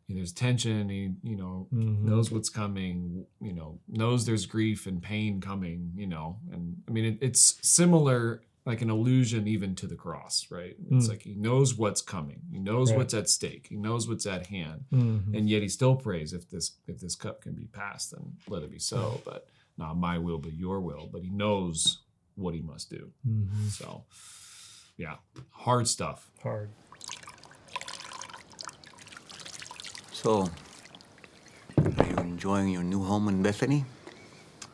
There's tension. He knows what's coming. Knows there's grief and pain coming. And I mean it's similar, like an allusion even to the cross, right? It's like he knows what's coming. He knows what's at stake. He knows what's at hand, and yet he still prays, if this cup can be passed, then let it be so. But not my will, but your will. But he knows what he must do. So, yeah, hard stuff. Hard. So, are you enjoying your new home in Bethany?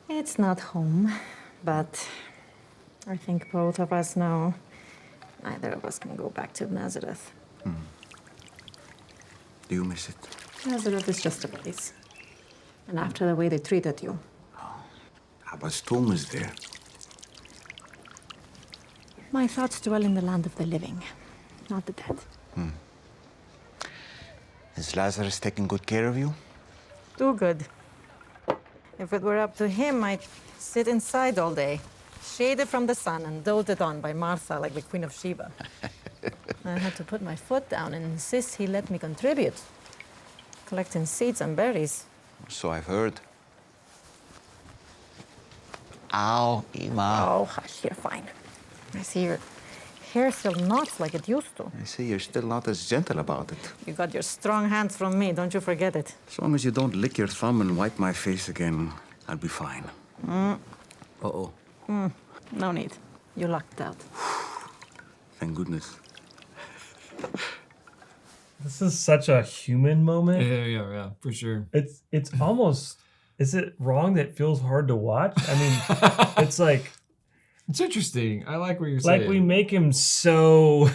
It's not home, but I think both of us know neither of us can go back to Nazareth. Do you miss it? Nazareth is just a place. And after the way they treated you. Abba's tomb is there. My thoughts dwell in the land of the living, not the dead. Is Lazarus taking good care of you? Too good. If it were up to him, I'd sit inside all day, shaded from the sun and doted on by Martha like the Queen of Sheba. I had to put my foot down and insist he let me contribute, collecting seeds and berries. So I've heard. Ow, Ima. Oh, hush, you're fine. I see your hair still knots like it used to. I see you're still not as gentle about it. You got your strong hands from me, don't you forget it. As long as you don't lick your thumb and wipe my face again, I'll be fine. Uh-oh. No need. You lucked out. Thank goodness. This is such a human moment. Yeah, for sure. It's almost, is it wrong that it feels hard to watch? I mean, it's like, it's interesting. I like what you're saying. Like we make him so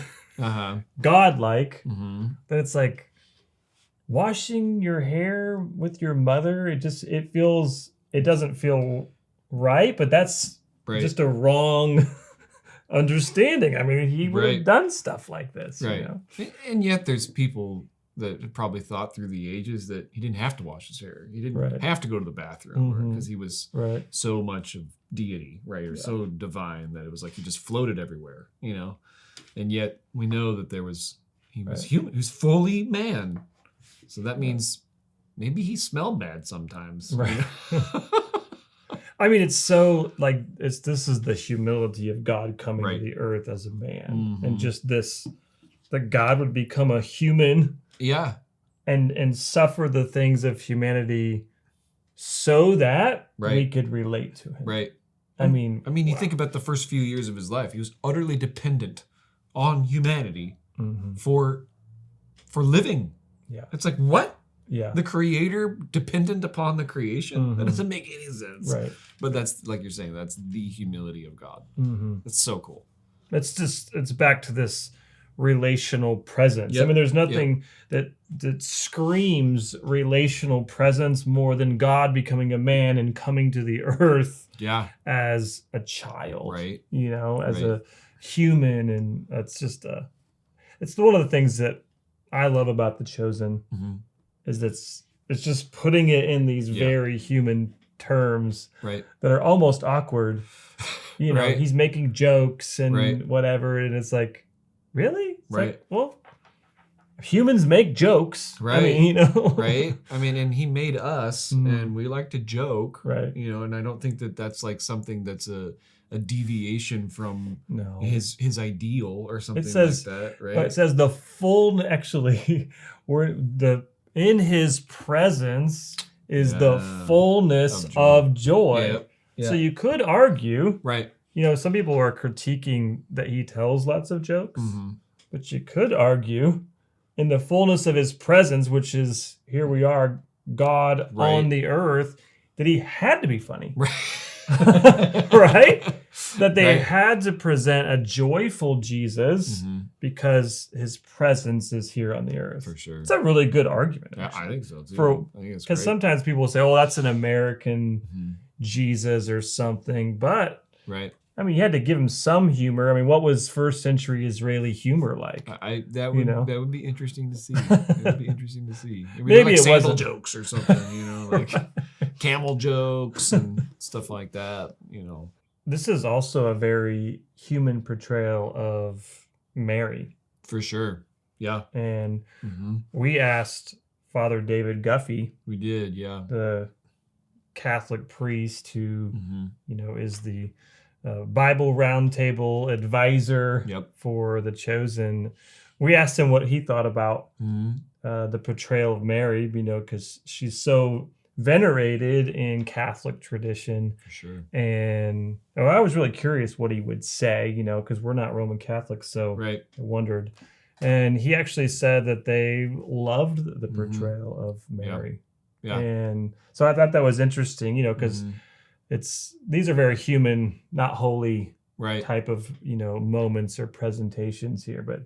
godlike that it's like washing your hair with your mother. It doesn't feel right, but that's just a wrong understanding. I mean, he would have done stuff like this. Right. And yet there's people that probably thought through the ages that he didn't have to wash his hair. He didn't have to go to the bathroom because he was so much of deity, or so divine that it was like he just floated everywhere, And yet we know that he was human. He was fully man. So that means maybe he smelled bad sometimes. Right. I mean, it's so like this is the humility of God coming to the earth as a man, and just this that God would become a human, and suffer the things of humanity, so that we could relate to him. Right. I mean, you think about the first few years of his life; he was utterly dependent on humanity for living. Yeah, it's like what? Yeah, the creator dependent upon the creation. That doesn't make any sense. Right. But that's like you're saying. That's the humility of God. That's so cool. It's back to this relational presence. I mean, there's nothing that screams relational presence more than God becoming a man and coming to the earth as a child, as a human. And that's just it's one of the things that I love about The Chosen is that it's just putting it in these very human terms that are almost awkward. He's making jokes and whatever, and it's like, really? It's like, well, humans make jokes. I mean, I mean, and he made us, and we like to joke. And I don't think that that's like something that's a deviation from his ideal or something like that, right? It says the full, actually, in his presence is the fullness of joy. So you could argue, some people are critiquing that he tells lots of jokes, but you could argue in the fullness of his presence, which is here we are, God on the earth, that he had to be funny. Right? That they had to present a joyful Jesus because his presence is here on the earth. For sure. It's a really good argument. Yeah, I think so too. Because sometimes people will say, oh, that's an American Jesus or something. But I mean, you had to give him some humor. I mean, what was first century Israeli humor like? That would be interesting to see. It would be interesting to see. Maybe like it sandal wasn't jokes or something, like camel jokes and stuff like that. This is also a very human portrayal of Mary. For sure. Yeah. And we asked Father David Guffey. We did, yeah. The Catholic priest who, is the Bible Roundtable advisor for The Chosen. We asked him what he thought about the portrayal of Mary, because she's so venerated in Catholic tradition. For sure. And I was really curious what he would say, because we're not Roman Catholics, so I wondered. And he actually said that they loved the portrayal of Mary. Yeah. And so I thought that was interesting, because these are very human, not holy type of, moments or presentations here. But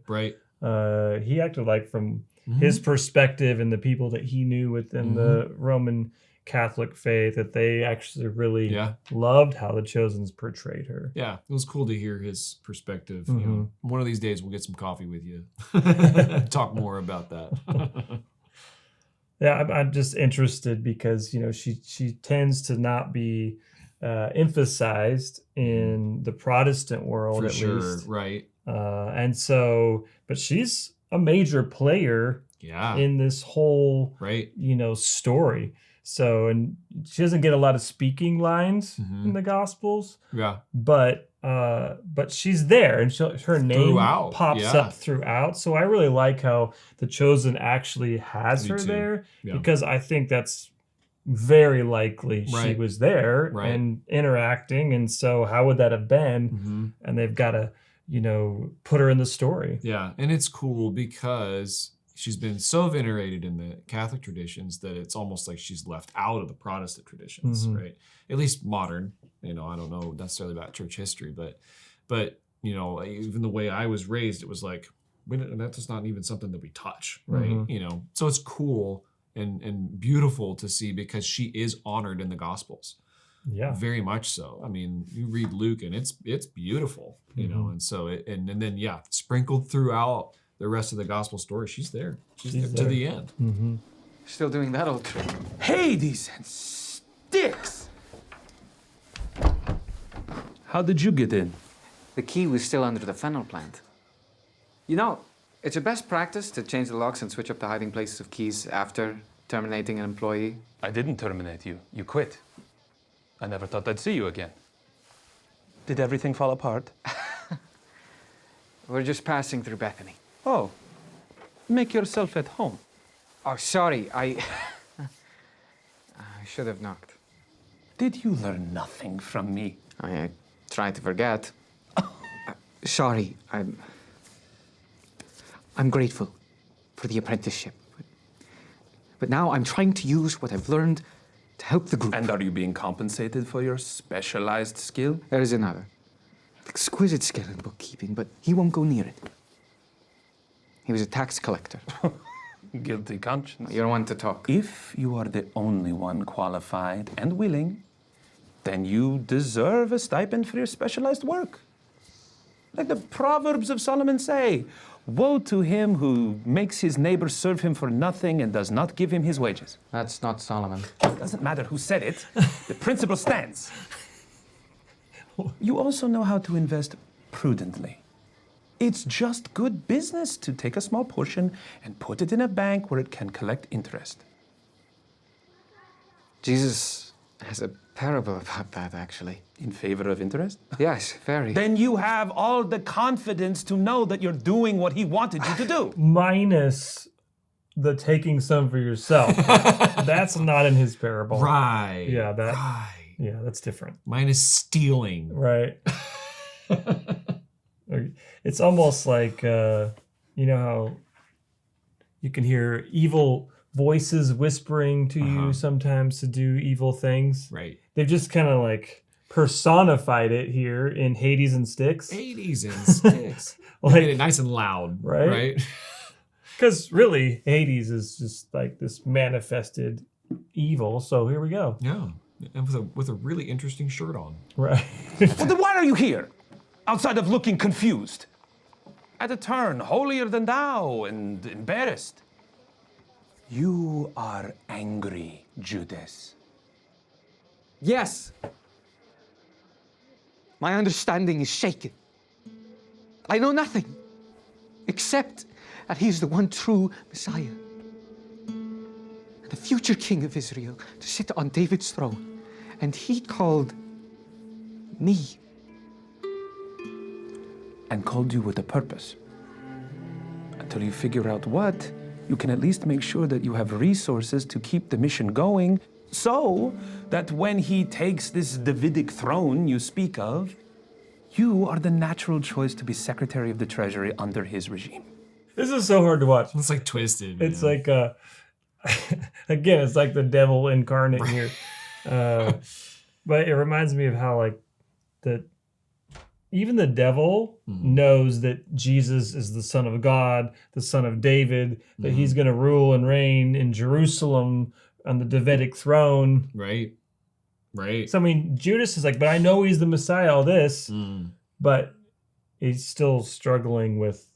he acted like from his perspective and the people that he knew within the Roman Catholic faith, that they actually really loved how the Chosen's portrayed her. Yeah, it was cool to hear his perspective. One of these days we'll get some coffee with you. Talk more about that. Yeah, I'm just interested because, she tends to not be emphasized in the Protestant world, at least. Right. And so, but she's a major player in this whole, story. So, and she doesn't get a lot of speaking lines in the Gospels. Yeah. But she's there, and her name pops up throughout. So I really like how The Chosen actually has her there, because I think that's very likely she was there and interacting. And so how would that have been? And they've got to, put her in the story. Yeah. And it's cool because she's been so venerated in the Catholic traditions that it's almost like she's left out of the Protestant traditions, right? At least modern. I don't know necessarily about church history, but even the way I was raised, it was like, that's not even something that we touch, right? So it's cool and beautiful to see because she is honored in the Gospels. Yeah, very much so. I mean, you read Luke and it's beautiful, and so and then sprinkled throughout the rest of the gospel story, she's there. She's there to the end. Still doing that old trick. Hades and sticks! How did you get in? The key was still under the fennel plant. It's a best practice to change the locks and switch up the hiding places of keys after terminating an employee. I didn't terminate you. You quit. I never thought I'd see you again. Did everything fall apart? We're just passing through Bethany. Oh, make yourself at home. Oh, sorry, I should have knocked. Did you learn nothing from me? I tried to forget. Sorry, I'm grateful for the apprenticeship. But now I'm trying to use what I've learned to help the group. And are you being compensated for your specialized skill? There is another. Exquisite skill in bookkeeping, but he won't go near it. He was a tax collector. Guilty conscience. You're one to talk. If you are the only one qualified and willing, then you deserve a stipend for your specialized work. Like the Proverbs of Solomon say, woe to him who makes his neighbor serve him for nothing and does not give him his wages. That's not Solomon. It doesn't matter who said it. The principle stands. You also know how to invest prudently. It's just good business to take a small portion and put it in a bank where it can collect interest. Jesus has a parable about that, actually. In favor of interest? Yes, very. Then you have all the confidence to know that you're doing what he wanted you to do. Minus the taking some for yourself. That's not in his parable. Right. Yeah, that's different. Minus stealing. Right. It's almost like, how You can hear evil voices whispering to you sometimes to do evil things. Right. They've just kind of like personified it here in Hades and Styx. Hades and Styx. Like, made it nice and loud, right? Because really, Hades is just like this manifested evil. So here we go. Yeah, and with a really interesting shirt on. Right. Well, then why are you here? Outside of looking confused. At a turn holier than thou and embarrassed. You are angry, Judas. Yes. My understanding is shaken. I know nothing except that he's the one true Messiah, the future king of Israel, to sit on David's throne. And he called me. And called you with a purpose. Until you figure out what, you can at least make sure that you have resources to keep the mission going, so that when he takes this Davidic throne you speak of, you are the natural choice to be Secretary of the Treasury under his regime. This is so hard to watch. It's like twisted. It's like, again, it's like the devil incarnate here. But it reminds me of how like even the devil knows that Jesus is the Son of God, the Son of David, that he's going to rule and reign in Jerusalem on the Davidic throne. Right. So, I mean, Judas is like, but I know he's the Messiah, all this, but he's still struggling with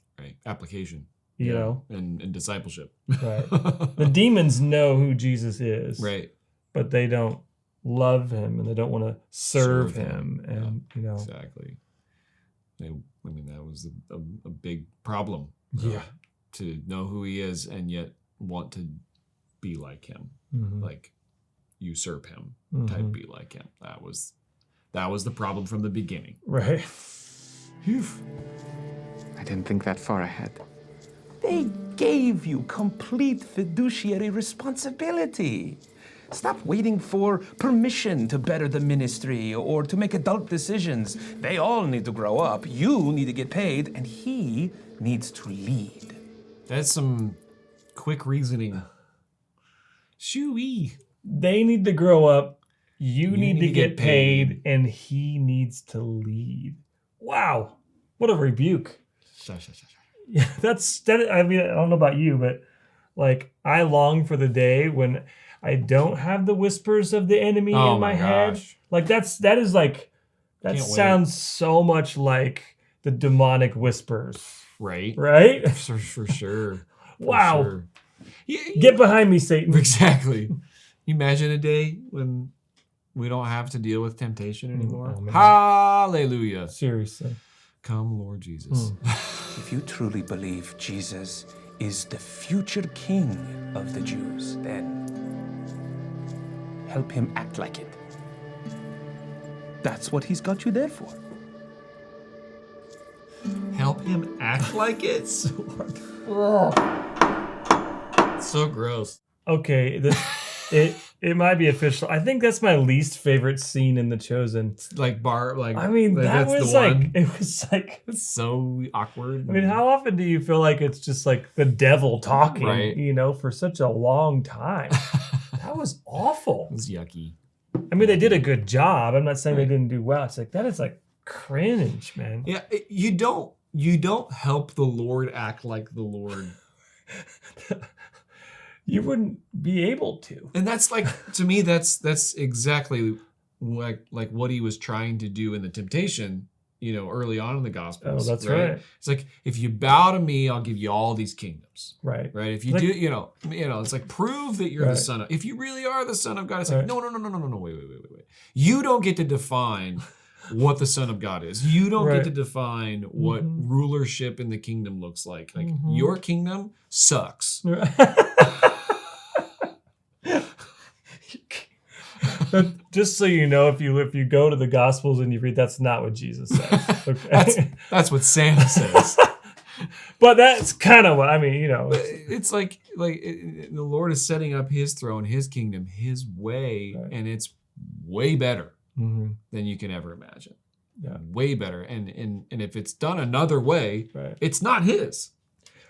application, you know, and discipleship. Right. The demons know who Jesus is. Right. But they don't love him and they don't want to serve him. And, you know. Exactly. I mean, that was a big problem. Yeah. To know who he is and yet want to be like him. Like usurp him, type be like him. That was the problem from the beginning. Right. I didn't think that far ahead. They gave you complete fiduciary responsibility. Stop waiting for permission to better the ministry or to make adult decisions. They all need to grow up. You need to get paid, and he needs to lead. That's some quick reasoning. Shoo-wee. They need to grow up. You need to get paid, and he needs to lead. Wow. What a rebuke. Yeah, I mean, I don't know about you, but like I long for the day when I don't have the whispers of the enemy in my head. Like that sounds so much like the demonic whispers. Right. Right? For sure. Wow. Sure. Get behind me, Satan. Exactly. Imagine a day when we don't have to deal with temptation anymore. Oh, hallelujah. Seriously. Come, Lord Jesus. If you truly believe Jesus is the future king of the Jews, then help him act like it. That's what he's got you there for. Help him act like it? So hard. So gross. Okay, it might be official. I think that's my least favorite scene in The Chosen. I mean, that was like, it was like, it's so awkward. I mean, how often do you feel like it's just like the devil talking, Right. you know, for such a long time? That was awful. It was yucky. I mean, they did a good job. I'm not saying they didn't do well. It's like, that is like cringe, man. Yeah, you don't help the Lord act like the Lord. You wouldn't be able to. And that's like, to me, that's exactly like what he was trying to do in the temptation, you know, early on in the Gospels. Oh, that's right. It's like, if you bow to me, I'll give you all these kingdoms. Right. Right. If you Like- do, you know, it's like, prove that you're the son of, if you really are the son of God, it's like, Right. no, wait. You don't get to define what the Son of God is. You don't Right. get to define what rulership in the kingdom looks like. Like, Mhm. your kingdom sucks. Just so you know, if you go to the Gospels and you read, that's not what Jesus says. Okay? That's what Santa says. But that's kind of what I mean. You know, It's like the Lord is setting up his throne, his kingdom, his way, and it's way better Mhm. than you can ever imagine. Yeah. Way better. And if it's done another way, Right. it's not his.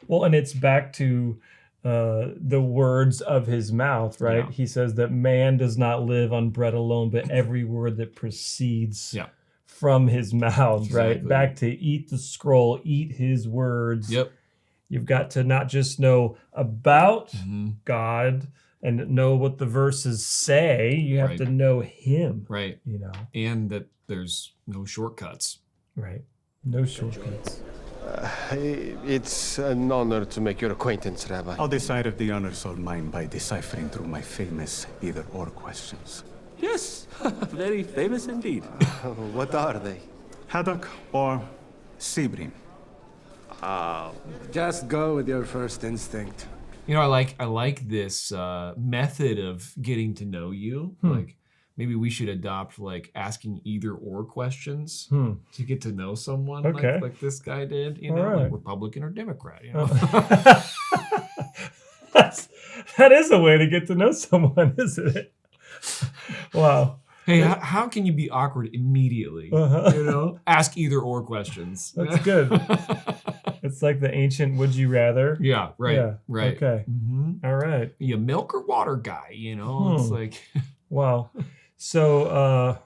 Well, and it's back to the words of his mouth, right? Yeah. He says that man does not live on bread alone, but every word that proceeds from his mouth, right? Exactly. Back to eat the scroll, eat his words. Yep. You've got to not just know about God and know what the verses say, you have Right. to know him. Right. You know. And that there's no shortcuts. Right. No shortcuts. It's an honor to make your acquaintance, Rabbi. I'll decide if the honor's all mine by deciphering through my famous either-or questions. Yes, very famous indeed. What are they? Haddock or Sebring? Just go with your first instinct. You know, I like this method of getting to know you. Like, maybe we should adopt like asking either or questions to get to know someone Okay. like this guy did. You All know, right. like Republican or Democrat. You know, That is a way to get to know someone, isn't it? Wow. hey, how can you be awkward immediately? You know, ask either or questions. That's good. It's like the ancient would you rather. Yeah, right, Yeah. right. Okay. All right. You milk or water guy, you know? It's like Wow. So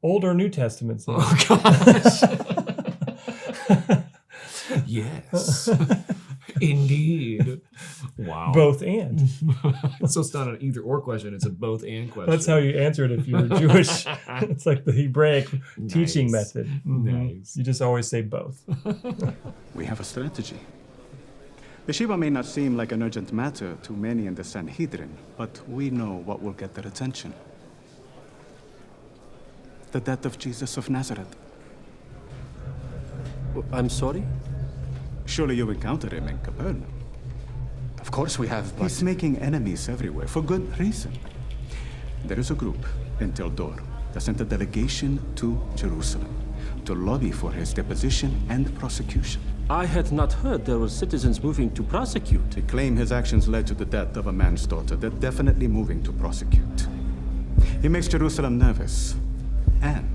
Old or New Testaments? Oh gosh. Yes. Indeed. Wow. Both and. So it's not an either or question, it's a both and question. That's how you answer it if you're Jewish. It's like the Hebraic teaching Nice. method. Nice. You just always say both. We have a strategy. The Shiva may not seem like an urgent matter to many in the Sanhedrin, but we know what will get their attention. The death of Jesus of Nazareth. I'm sorry? Surely you encountered him in Capernaum. Of course we have, but... He's making enemies everywhere, for good reason. There is a group in Tel Dor that sent a delegation to Jerusalem to lobby for his deposition and prosecution. I had not heard there were citizens moving to prosecute. They claim his actions led to the death of a man's daughter. They're definitely moving to prosecute. He makes Jerusalem nervous. And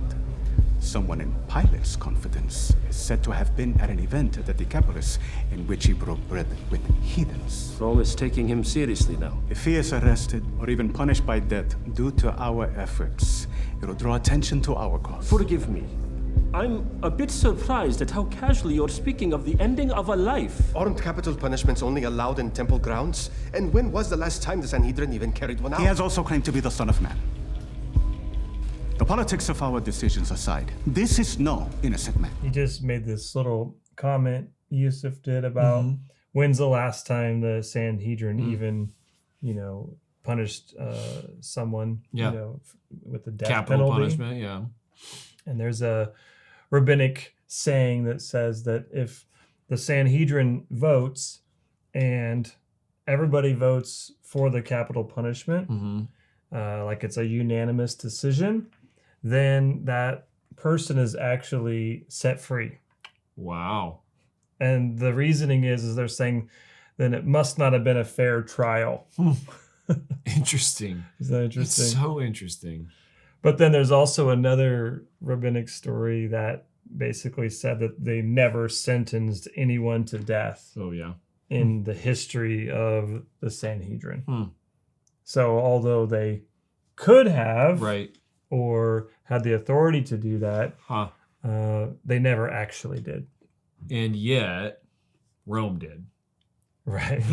someone in Pilate's confidence is said to have been at an event at the Decapolis in which he broke bread with heathens. Rome is taking him seriously now. If he is arrested or even punished by death due to our efforts, it will draw attention to our cause. Forgive me. I'm a bit surprised at how casually you're speaking of the ending of a life. Aren't capital punishments only allowed in temple grounds? And when was the last time the Sanhedrin even carried one out? He has also claimed to be the Son of Man. The politics of our decisions aside, this is no innocent man. He just made this little comment Yusuf did about when's the last time the Sanhedrin even, punished someone, with the death Capital penalty. punishment, yeah. And there's a rabbinic saying that says that if the Sanhedrin votes and everybody votes for the capital punishment, like it's a unanimous decision, then that person is actually set free. Wow. And the reasoning is they're saying then it must not have been a fair trial. Interesting. Is that interesting? It's so interesting. But then there's also another rabbinic story that basically said that they never sentenced anyone to death. Oh, yeah. In the history of the Sanhedrin. So although they could have, or had the authority to do that, they never actually did. And yet, Rome did. Right.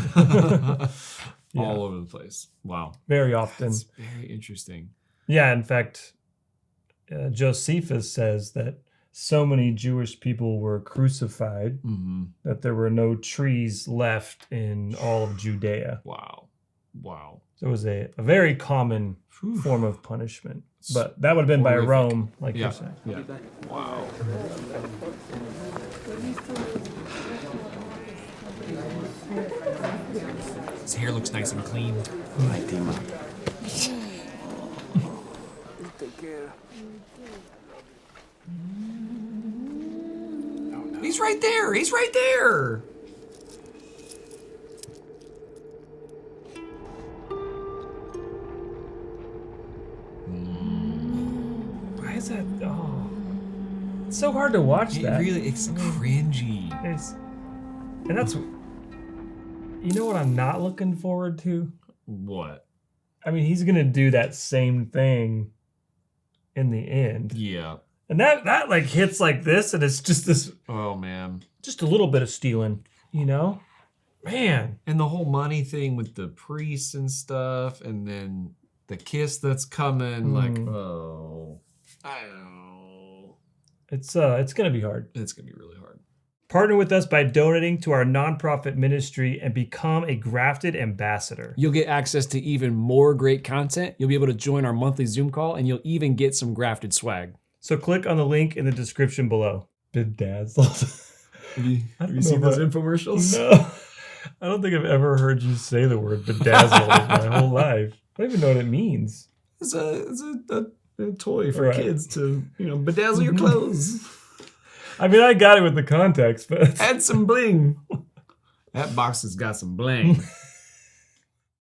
All over the place. Wow. Very often. That's very interesting. Yeah, in fact, Josephus says that so many Jewish people were crucified that there were no trees left in all of Judea. Wow. Wow. So it was a very common form of punishment. But that would have been by Horrific. Rome, like you're saying. Yeah. Wow. His hair looks nice and clean. Right, Dima. Take care. He's right there. He's right there. Why is that? Oh, it's so hard to watch It that. really, it's cringy. And that's, You know what I'm not looking forward to? What? I mean, he's gonna do that same thing in the end. Yeah. And that like hits like this, and it's just this. Oh man. Just a little bit of stealing, you know? Man. And the whole money thing with the priests and stuff, and then the kiss that's coming, like, oh. I know. It's gonna be hard. It's gonna be really hard. Partner with us by donating to our nonprofit ministry and become a Grafted ambassador. You'll get access to even more great content. You'll be able to join our monthly Zoom call, and you'll even get some Grafted swag. So click on the link in the description below. Bedazzled. Have you seen those infomercials? No. I don't think I've ever heard you say the word bedazzled in my whole life. I don't even know what it means. It's a toy for kids to, bedazzle your clothes. I mean, I got it with the context, but add some bling. That box has got some bling.